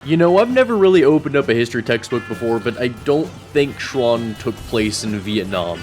You know, I've never really opened up a history textbook before, but I don't think Tron took place in Vietnam.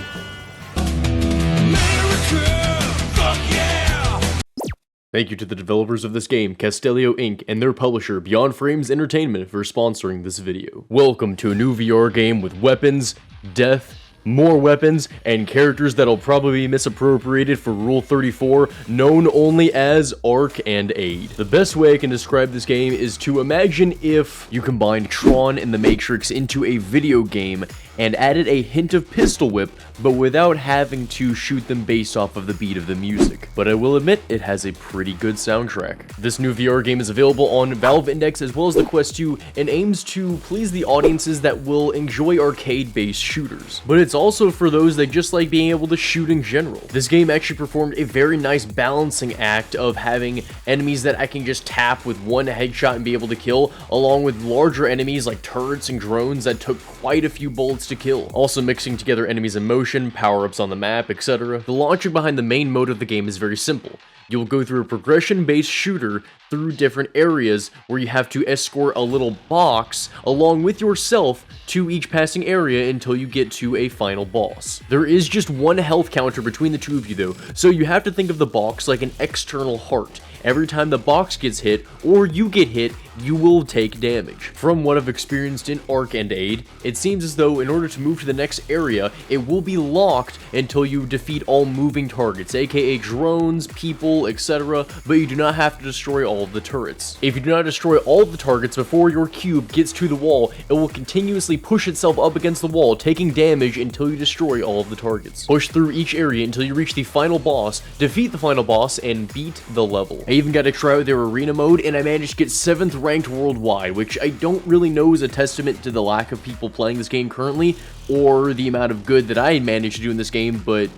Thank you to the developers of this game, Castellio Inc., and their publisher, Beyond Frames Entertainment, for sponsoring this video. Welcome to a new VR game with weapons, death, more weapons, and characters that'll probably be misappropriated for Rule 34, known only as Ark Ade. The best way I can describe this game is to imagine if you combined Tron and the Matrix into a video game and added a hint of pistol whip, but without having to shoot them based off of the beat of the music. But I will admit, it has a pretty good soundtrack. This new VR game is available on Valve Index as well as the Quest 2, and aims to please the audiences that will enjoy arcade-based shooters. But it's also for those that just like being able to shoot in general. This game actually performed a very nice balancing act of having enemies that I can just tap with one headshot and be able to kill, along with larger enemies like turrets and drones that took quite a few bullets to kill. Also mixing together enemies in motion, power-ups on the map, etc. The logic behind the main mode of the game is very simple. You'll go through a progression-based shooter through different areas where you have to escort a little box along with yourself to each passing area until you get to a final boss. There is just one health counter between the two of you though, so you have to think of the box like an external heart. Every time the box gets hit, or you get hit, you will take damage. From what I've experienced in Ark Ade, it seems as though in order to move to the next area, it will be locked until you defeat all moving targets, aka drones, people, etc., but you do not have to destroy all of the turrets. If you do not destroy all of the targets before your cube gets to the wall, it will continuously push itself up against the wall, taking damage until you destroy all of the targets. Push through each area until you reach the final boss, defeat the final boss, and beat the level. I even got to try out their arena mode, and I managed to get 7th ranked worldwide, which I don't really know is a testament to the lack of people playing this game currently, or the amount of good that I managed to do in this game, but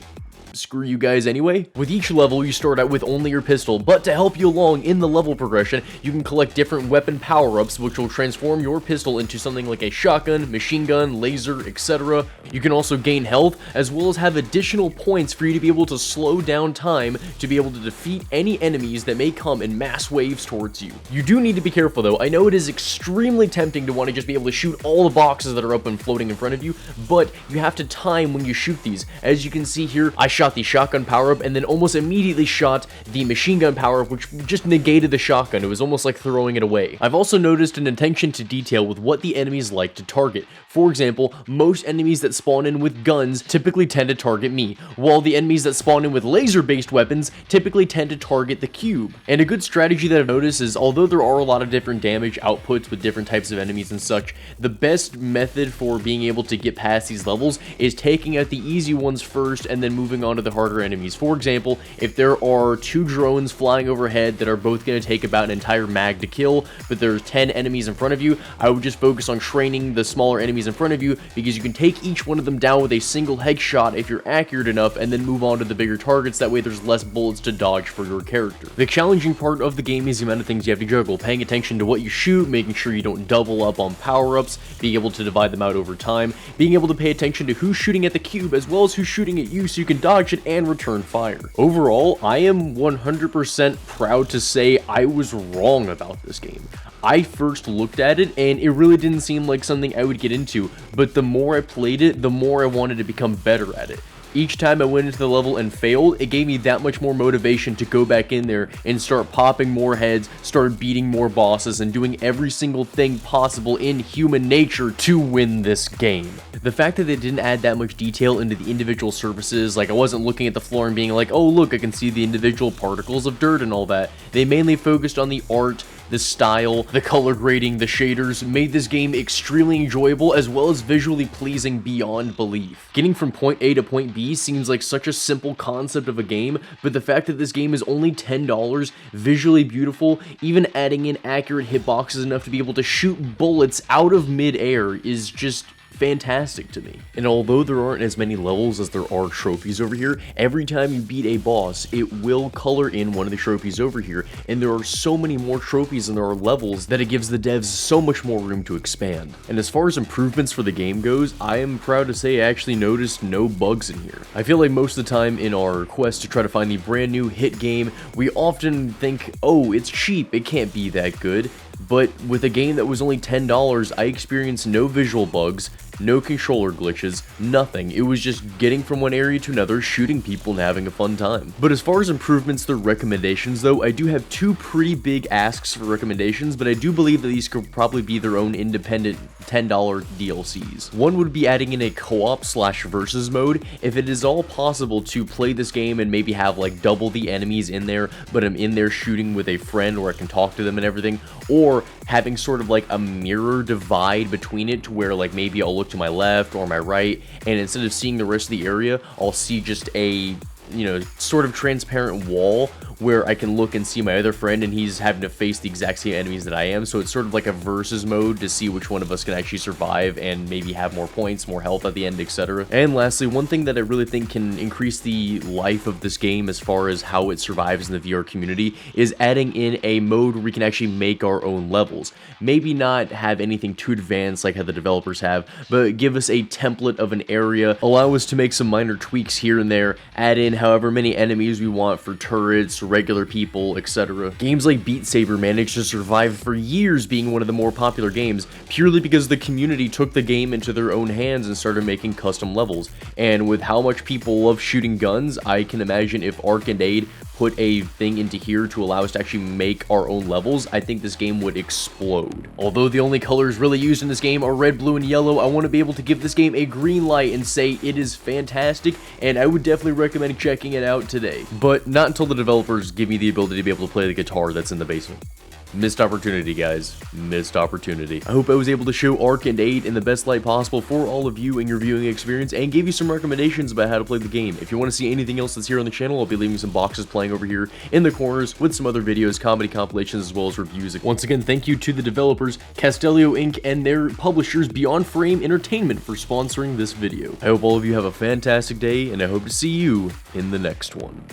screw you guys anyway. With each level, you start out with only your pistol, but to help you along in the level progression, you can collect different weapon power-ups, which will transform your pistol into something like a shotgun, machine gun, laser, etc. You can also gain health, as well as have additional points for you to be able to slow down time to be able to defeat any enemies that may come in mass waves towards you. You do need to be careful though. I know it is extremely tempting to want to just be able to shoot all the boxes that are up and floating in front of you, but you have to time when you shoot these. As you can see here, I shot the shotgun power-up and then almost immediately shot the machine gun power-up, which just negated the shotgun. It was almost like throwing it away. I've also noticed an attention to detail with what the enemies like to target. For example, most enemies that spawn in with guns typically tend to target me, while the enemies that spawn in with laser-based weapons typically tend to target the cube. And a good strategy that I've noticed is, although there are a lot of different damage outputs with different types of enemies and such, the best method for being able to get past these levels is taking out the easy ones first and then moving on to the harder enemies. For example, if there are 2 drones flying overhead that are both going to take about an entire mag to kill, but there's 10 enemies in front of you, I would just focus on training the smaller enemies in front of you, because you can take each one of them down with a single headshot if you're accurate enough, and then move on to the bigger targets. That way there's less bullets to dodge for your character. The challenging part of the game is the amount of things you have to juggle, paying attention to what you shoot, making sure you don't double up on power-ups, being able to divide them out over time, being able to pay attention to who's shooting at the cube as well as who's shooting at you so you can dodge it and return fire. Overall, I am 100% proud to say I was wrong about this game. I first looked at it and it really didn't seem like something I would get into, but the more I played it, the more I wanted to become better at it. Each time I went into the level and failed, it gave me that much more motivation to go back in there and start popping more heads, start beating more bosses, and doing every single thing possible in human nature to win this game. The fact that they didn't add that much detail into the individual surfaces, like I wasn't looking at the floor and being like, oh look, I can see the individual particles of dirt and all that. They mainly focused on the art, the style, the color grading, the shaders, made this game extremely enjoyable as well as visually pleasing beyond belief. Getting from point A to point B seems like such a simple concept of a game, but the fact that this game is only $10, visually beautiful, even adding in accurate hitboxes enough to be able to shoot bullets out of mid-air is just fantastic to me. And although there aren't as many levels as there are trophies over here, every time you beat a boss, it will color in one of the trophies over here, and there are so many more trophies than there are levels that it gives the devs so much more room to expand. And as far as improvements for the game goes, I am proud to say I actually noticed no bugs in here. I feel like most of the time in our quest to try to find the brand new hit game, we often think, oh, it's cheap, it can't be that good. but with a game that was only $10, I experienced no visual bugs, no controller glitches, nothing. It was just getting from one area to another, shooting people and having a fun time. But as far as improvements, their recommendations though, I do have two pretty big asks for recommendations, but I do believe that these could probably be their own independent $10 DLCs. One would be adding in a co-op / versus mode. If it is all possible to play this game and maybe have like double the enemies in there, but I'm in there shooting with a friend where I can talk to them and everything, or having sort of like a mirror divide between it to where like maybe I'll look to my left or my right, and instead of seeing the rest of the area, I'll see just a, you know, sort of transparent wall where I can look and see my other friend and he's having to face the exact same enemies that I am. So it's sort of like a versus mode to see which one of us can actually survive and maybe have more points, more health at the end, etc. And lastly, one thing that I really think can increase the life of this game as far as how it survives in the VR community is adding in a mode where we can actually make our own levels. Maybe not have anything too advanced like how the developers have, but give us a template of an area, allow us to make some minor tweaks here and there, add in however many enemies we want for turrets, regular people, etc. Games like Beat Saber managed to survive for years being one of the more popular games purely because the community took the game into their own hands and started making custom levels. And with how much people love shooting guns, I can imagine if Ark Ade put a thing into here to allow us to actually make our own levels, I think this game would explode. Although the only colors really used in this game are red, blue, and yellow, I want to be able to give this game a green light and say it is fantastic, and I would definitely recommend checking it out today. But not until the developers give me the ability to be able to play the guitar that's in the basement. Missed opportunity, guys. Missed opportunity. I hope I was able to show Ark Ade in the best light possible for all of you in your viewing experience and gave you some recommendations about how to play the game. If you want to see anything else that's here on the channel, I'll be leaving some boxes playing over here in the corners with some other videos, comedy compilations, as well as reviews. Once again, thank you to the developers, Castelio Inc. and their publishers, Beyond Frame Entertainment, for sponsoring this video. I hope all of you have a fantastic day, and I hope to see you in the next one.